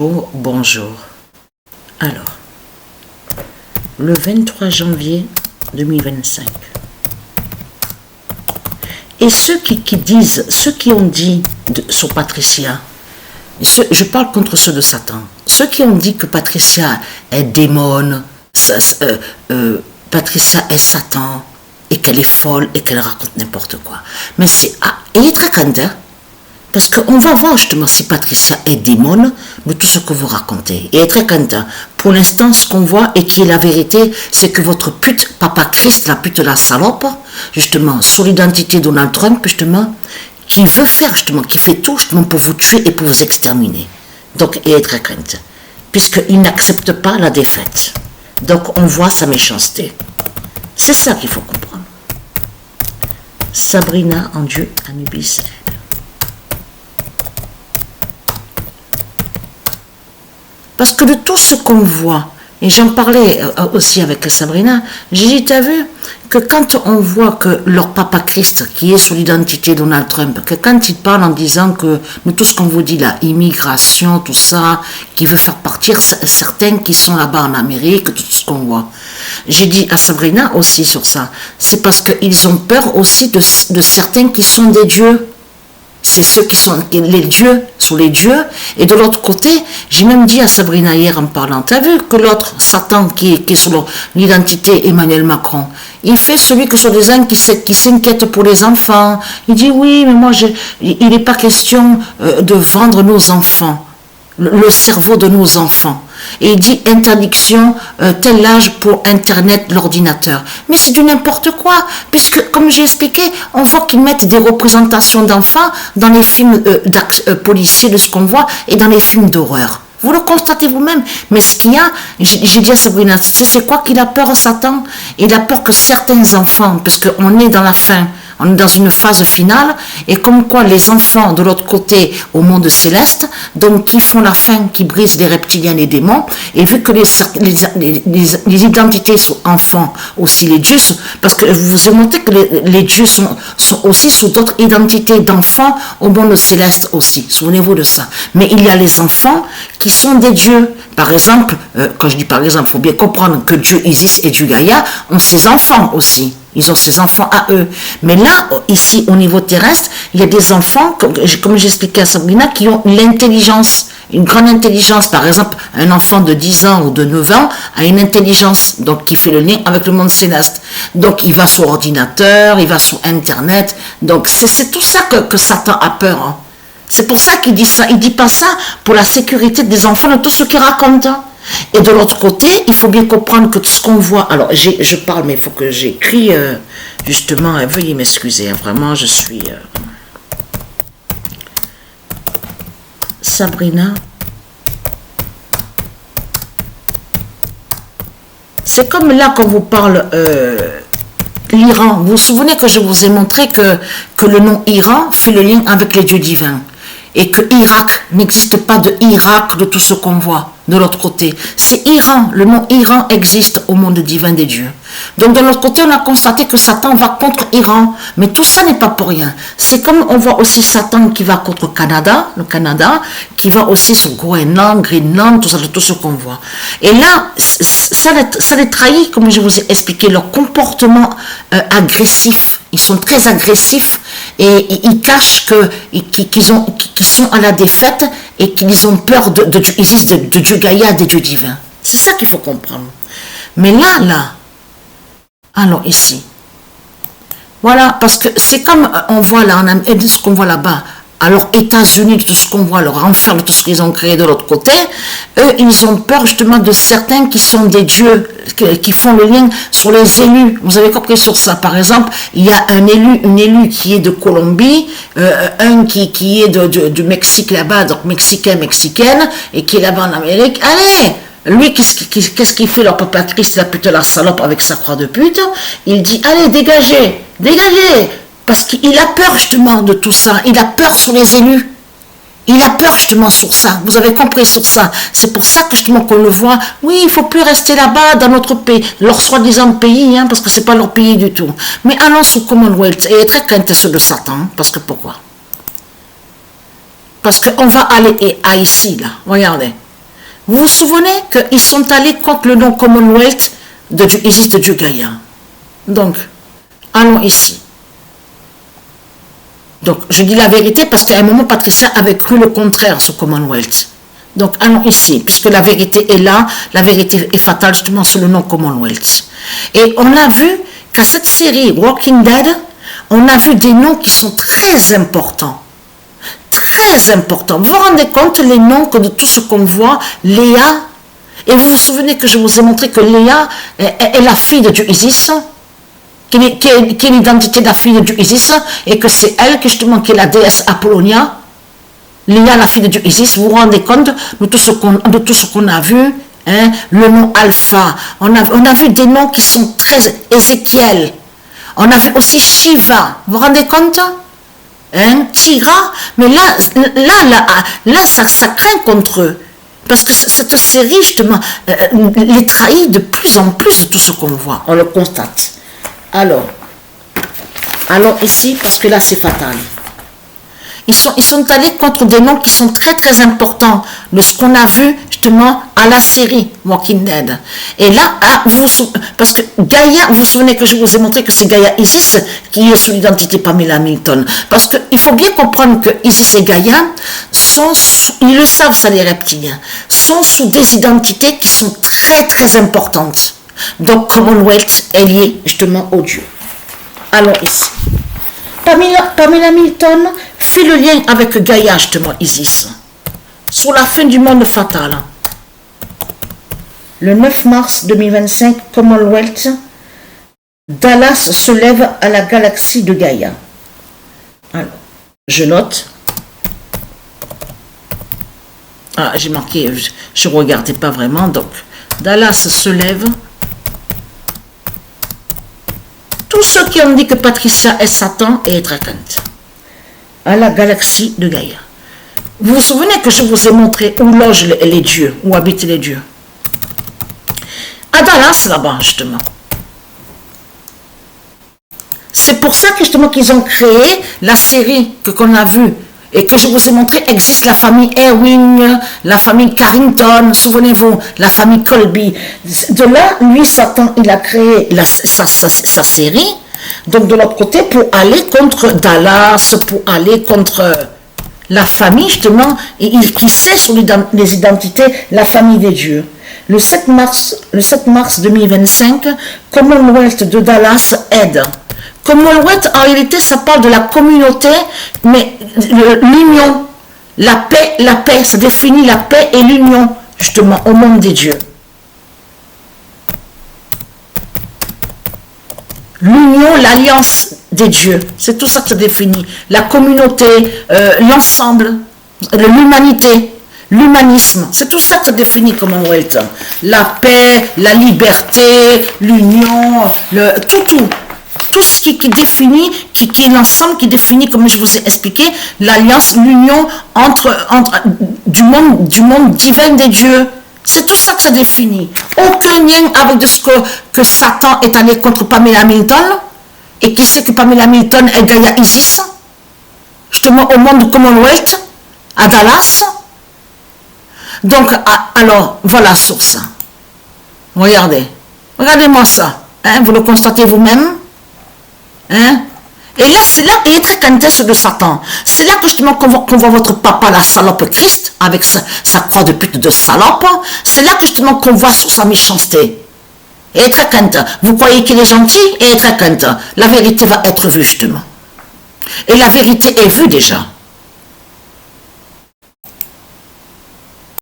Bonjour. Alors, le 23 janvier 2025. Et ceux qui ont dit sur Patricia, je parle contre ceux de Satan, ceux qui ont dit que Patricia est démon, Patricia est Satan, et qu'elle est folle, et qu'elle raconte n'importe quoi. Mais c'est... il est très crainteur. Parce qu'on va voir justement si Patricia est démon de tout ce que vous racontez. Et est très content. Pour l'instant, ce qu'on voit et qui est la vérité, c'est que votre pute, Papa Christ, la pute, la salope, justement, sur l'identité Donald Trump, justement, qui veut faire justement, qui fait tout justement pour vous tuer et pour vous exterminer. Donc, il est très content. Puisqu'il n'accepte pas la défaite. Donc, on voit sa méchanceté. C'est ça qu'il faut comprendre. Sabrina en Dieu, Anubis. Parce que de tout ce qu'on voit, et j'en parlais aussi avec Sabrina, j'ai dit, t'as vu, que quand on voit que leur papa Christ, qui est sous l'identité Donald Trump, que quand il parle en disant que tout ce qu'on vous dit là, immigration, tout ça, qui veut faire partir certains qui sont là-bas en Amérique, tout ce qu'on voit. J'ai dit à Sabrina aussi sur ça, c'est parce qu'ils ont peur aussi de certains qui sont des dieux. C'est ceux qui sont les dieux, sont les dieux. Et de l'autre côté, j'ai même dit à Sabrina hier en parlant, t'as vu que l'autre, Satan, qui est sur l'identité Emmanuel Macron, il fait celui que sont des gens qui s'inquiètent pour les enfants. Il dit oui, mais moi, il n'est pas question de vendre nos enfants, le cerveau de nos enfants. Et il dit interdiction, tel âge pour Internet, l'ordinateur. Mais c'est du n'importe quoi, puisque, comme j'ai expliqué, on voit qu'ils mettent des représentations d'enfants dans les films policiers de ce qu'on voit et dans les films d'horreur. Vous le constatez vous-même. Mais ce qu'il y a, j'ai dit à Sabrina, c'est quoi qu'il a peur, Satan? Il a peur que certains enfants, parce qu'on est dans la fin, on est dans une phase finale, et comme quoi les enfants de l'autre côté au monde céleste, donc qui font la fin, qui brisent les reptiliens, les démons, et vu que les identités sont enfants, aussi les dieux, parce que vous vous avez montré que les dieux sont aussi sous d'autres identités d'enfants au monde céleste aussi, souvenez-vous de ça. Mais il y a les enfants qui sont des dieux. Par exemple, quand je dis par exemple, il faut bien comprendre que Dieu Isis et Dieu Gaïa ont ses enfants aussi. Ils ont ses enfants à eux. Mais là, ici, au niveau terrestre, il y a des enfants, comme j'expliquais à Sabrina, qui ont l'intelligence, une grande intelligence. Par exemple, un enfant de 10 ans ou de 9 ans a une intelligence, donc qui fait le lien avec le monde céleste. Donc, il va sur ordinateur, il va sur Internet. Donc, c'est tout ça que Satan a peur. Hein. C'est pour ça qu'il dit ça. Il ne dit pas ça pour la sécurité des enfants, de tout ce qu'il raconte. Hein. Et de l'autre côté, il faut bien comprendre que tout ce qu'on voit... Alors, je parle, mais il faut que j'écris, justement, veuillez m'excuser, hein, vraiment, je suis... Sabrina. C'est comme là, quand vous parle l'Iran. Vous vous souvenez que je vous ai montré que le nom Iran fait le lien avec les dieux divins. Et que Irak n'existe pas de Irak, de tout ce qu'on voit de l'autre côté. C'est Iran, le nom Iran existe au monde divin des dieux. Donc de l'autre côté, on a constaté que Satan va contre Iran, mais tout ça n'est pas pour rien. C'est comme on voit aussi Satan qui va contre le Canada, qui va aussi sur Groenland, Greenland, tout ce qu'on voit. Et là, ça les trahit, comme je vous ai expliqué, leur comportement agressif. Ils sont très agressifs et ils cachent qu'ils sont à la défaite et qu'ils ont peur de Dieu Gaïa, des dieux divins. C'est ça qu'il faut comprendre. Mais là, alors ici, voilà, parce que c'est comme on voit là, ce qu'on voit là-bas, alors États-Unis, de tout ce qu'on voit, leur enfer, de tout ce qu'ils ont créé de l'autre côté, eux, ils ont peur justement de certains qui sont des dieux, qui font le lien sur les élus. Vous avez compris sur ça. Par exemple, il y a une élue qui est de Colombie, un qui est du Mexique là-bas, donc mexicaine, et qui est là-bas en Amérique. Allez! Lui, qu'est-ce qu'il fait, leur papa Christ, la pute, la salope, avec sa croix de pute? Il dit, allez, dégagez! Parce qu'il a peur justement de tout ça. Il a peur sur les élus. Il a peur justement sur ça. Vous avez compris sur ça. C'est pour ça que justement qu'on le voit. Oui, il ne faut plus rester là-bas dans notre pays. Leur soi-disant pays, hein, parce que ce n'est pas leur pays du tout. Mais allons sous Commonwealth. Et très quintesseux de Satan. Parce que pourquoi? Parce qu'on va aller à ici, là. Regardez. Vous vous souvenez qu'ils sont allés contre le nom Commonwealth de Dieu Isis, de Dieu Gaïa. Donc, allons ici. Donc, je dis la vérité parce qu'à un moment, Patricia avait cru le contraire sur Commonwealth. Donc, allons ici, puisque la vérité est là, la vérité est fatale justement sous le nom Commonwealth. Et on a vu qu'à cette série Walking Dead, on a vu des noms qui sont très importants. Très importants. Vous vous rendez compte les noms que de tout ce qu'on voit, Léa, et vous vous souvenez que je vous ai montré que Léa est la fille de Dieu Isis, qui est l'identité de la fille de Dieu Isis, et que c'est elle qui justement qui est la déesse Apollonia. Léa, la fille de Dieu Isis, vous vous rendez compte de tout ce qu'on a vu, hein, le nom Alpha. On a vu des noms qui sont très Ézéchiel. On a vu aussi Shiva. Vous vous rendez compte? Hein, Tira. Mais là ça craint contre eux. Parce que cette série, justement, les trahit de plus en plus de tout ce qu'on voit. On le constate. Alors, allons ici, parce que là, c'est fatal. Ils sont allés contre des noms qui sont très très importants de ce qu'on a vu justement à la série Walking Dead. Et là, parce que Gaïa, vous vous souvenez que je vous ai montré que c'est Gaïa Isis qui est sous l'identité Pamela Milton. Parce qu'il faut bien comprendre que Isis et Gaïa ils le savent ça les reptiliens, sont sous des identités qui sont très très importantes. Donc Commonwealth est lié justement au Dieu. Allons ici. Pamela Milton fait le lien avec Gaïa, justement, Isis, sur la fin du monde fatal. Le 9 mars 2025, Commonwealth, Dallas se lève à la galaxie de Gaïa. Alors, je note. Ah, j'ai marqué, je ne regardais pas vraiment, donc, Dallas se lève. Tous ceux qui ont dit que Patricia est Satan et est traquante à la galaxie de Gaïa. Vous vous souvenez que je vous ai montré où logent les dieux, où habitent les dieux? À Dallas, là-bas, justement. C'est pour ça que justement qu'ils ont créé la série qu'on a vue et que je vous ai montré. Existe la famille Ewing, la famille Carrington, souvenez-vous, la famille Colby. De là, lui, Satan, il a créé sa série. Donc de l'autre côté, pour aller contre Dallas, pour aller contre la famille, justement, qui sait sur les identités, la famille des dieux. Le 7 mars 2025, Commonwealth de Dallas aide. Commonwealth, en réalité, ça parle de la communauté, mais l'union, la paix, ça définit la paix et l'union, justement, au monde des dieux. L'union, l'alliance des dieux, c'est tout ça que ça définit. La communauté, l'ensemble, l'humanité, l'humanisme, c'est tout ça que ça définit Commonwealth. La paix, la liberté, l'union, tout ce qui définit, qui est l'ensemble, qui définit, comme je vous ai expliqué, l'alliance, l'union entre du monde divin des dieux. C'est tout ça que ça définit. Aucun lien avec ce que Satan est allé contre Pamela Milton. Et qui sait que Pamela Milton est Gaïa Isis, justement au monde de Commonwealth, à Dallas. Donc, alors, voilà sur ça. Regardez-moi ça. Hein, vous le constatez vous-même. Hein? Et là, c'est là qu'il est très quintessence de Satan. C'est là que justement qu'on voit votre papa, la salope Christ, avec sa croix de pute de salope. C'est là que justement qu'on voit sur sa méchanceté. Et très quinte. Vous croyez qu'il est gentil et très quinte. La vérité va être vue justement. Et la vérité est vue déjà.